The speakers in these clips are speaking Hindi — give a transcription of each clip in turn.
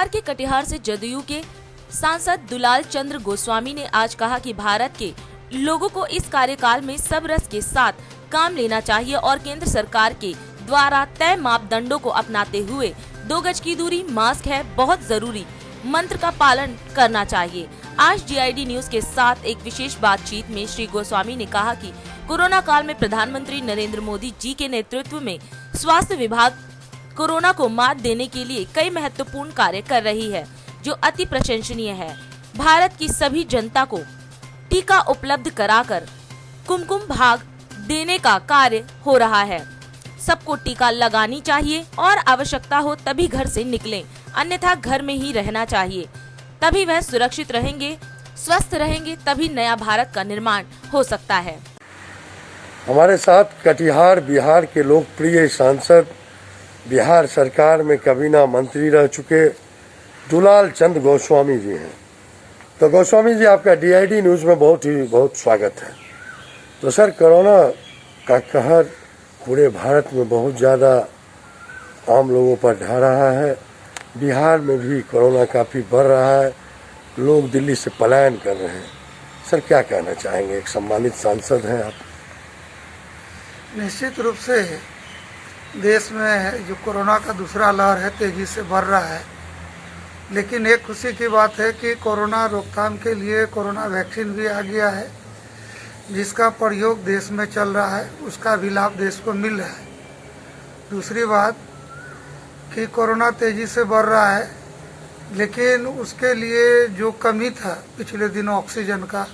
बिहार के कटिहार से जदयू के सांसद दुलाल चंद्र गोस्वामी ने आज कहा कि भारत के लोगों को इस कार्यकाल में सब रस के साथ काम लेना चाहिए और केंद्र सरकार के द्वारा तय मापदंडों को अपनाते हुए 2 गज की दूरी, मास्क है बहुत जरूरी मंत्र का पालन करना चाहिए। आज DID न्यूज के साथ एक विशेष बातचीत में श्री गोस्वामी ने कहा कि कोरोना काल में प्रधानमंत्री नरेंद्र मोदी जी के नेतृत्व में स्वास्थ्य विभाग कोरोना को मात देने के लिए कई महत्वपूर्ण कार्य कर रही है, जो अति प्रशंसनीय है। भारत की सभी जनता को टीका उपलब्ध कराकर कुमकुम भाग देने का कार्य हो रहा है। सबको टीका लगानी चाहिए और आवश्यकता हो तभी घर से निकलें, अन्यथा घर में ही रहना चाहिए। तभी वह सुरक्षित रहेंगे, स्वस्थ रहेंगे, तभी नया भारत का निर्माण हो सकता है। हमारे साथ कटिहार बिहार के लोकप्रिय सांसद, बिहार सरकार में काबीना मंत्री रह चुके दुलाल चंद्र गोस्वामी जी हैं। तो गोस्वामी जी, आपका DID न्यूज़ में बहुत स्वागत है। तो सर, कोरोना का कहर पूरे भारत में बहुत ज़्यादा आम लोगों पर ढा रहा है। बिहार में भी कोरोना काफ़ी बढ़ रहा है, लोग दिल्ली से पलायन कर रहे हैं। सर, क्या कहना चाहेंगे? एक सम्मानित सांसद हैं आप। निश्चित रूप से देश में जो कोरोना का दूसरा लहर है तेज़ी से बढ़ रहा है, लेकिन एक खुशी की बात है कि कोरोना रोकथाम के लिए कोरोना वैक्सीन भी आ गया है, जिसका प्रयोग देश में चल रहा है, उसका भी लाभ देश को मिल रहा है। दूसरी बात कि कोरोना तेज़ी से बढ़ रहा है, लेकिन उसके लिए जो कमी था पिछले दिनों ऑक्सीजन का,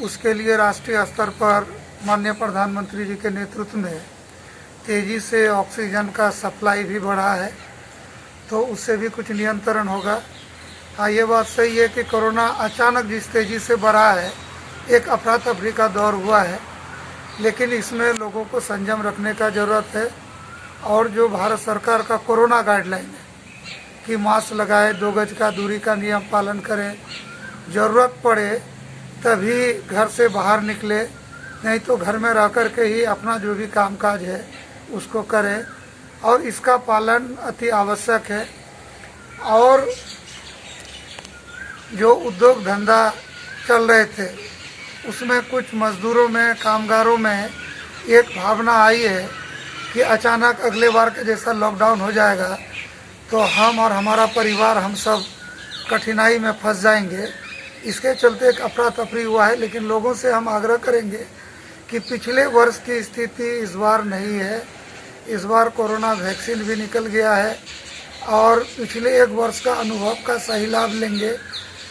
उसके लिए राष्ट्रीय स्तर पर माननीय प्रधानमंत्री जी के नेतृत्व में तेज़ी से ऑक्सीजन का सप्लाई भी बढ़ा है, तो उससे भी कुछ नियंत्रण होगा। हाँ, ये बात सही है कि कोरोना अचानक जिस तेज़ी से बढ़ा है, एक अफरा तफरी का दौर हुआ है, लेकिन इसमें लोगों को संयम रखने का ज़रूरत है। और जो भारत सरकार का कोरोना गाइडलाइन है कि मास्क लगाए, 2 गज का दूरी का नियम पालन करें, ज़रूरत पड़े तभी घर से बाहर निकले, नहीं तो घर में रह कर के ही अपना जो भी कामकाज है उसको करें, और इसका पालन अति आवश्यक है। और जो उद्योग धंधा चल रहे थे उसमें कुछ मजदूरों में, कामगारों में एक भावना आई है कि अचानक अगले बार के जैसा लॉकडाउन हो जाएगा तो हम और हमारा परिवार, हम सब कठिनाई में फंस जाएंगे। इसके चलते एक अफरा तफरी हुआ है, लेकिन लोगों से हम आग्रह करेंगे कि पिछले वर्ष की स्थिति इस बार नहीं है। इस बार कोरोना वैक्सीन भी निकल गया है और पिछले 1 वर्ष का अनुभव का सही लाभ लेंगे।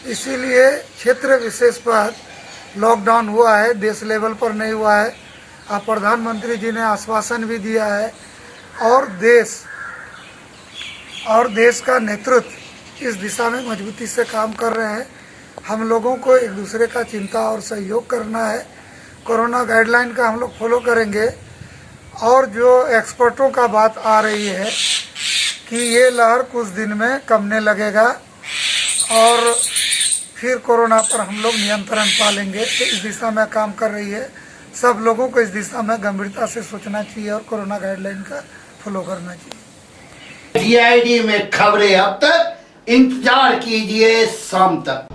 इसीलिए क्षेत्र विशेष पर लॉकडाउन हुआ है, देश लेवल पर नहीं हुआ है। प्रधानमंत्री जी ने आश्वासन भी दिया है और देश का नेतृत्व इस दिशा में मजबूती से काम कर रहे हैं। हम लोगों को एक दूसरे का चिंता और सहयोग करना है। कोरोना गाइडलाइन का हम लोग फॉलो करेंगे। और जो एक्सपर्टों का बात आ रही है कि ये लहर कुछ दिन में कमने लगेगा और फिर कोरोना पर हम लोग नियंत्रण पालेंगे, तो इस दिशा में काम कर रही है। सब लोगों को इस दिशा में गंभीरता से सोचना चाहिए और कोरोना गाइडलाइन का फॉलो करना चाहिए। DID में खबरें अब तक, इंतजार कीजिए शाम तक।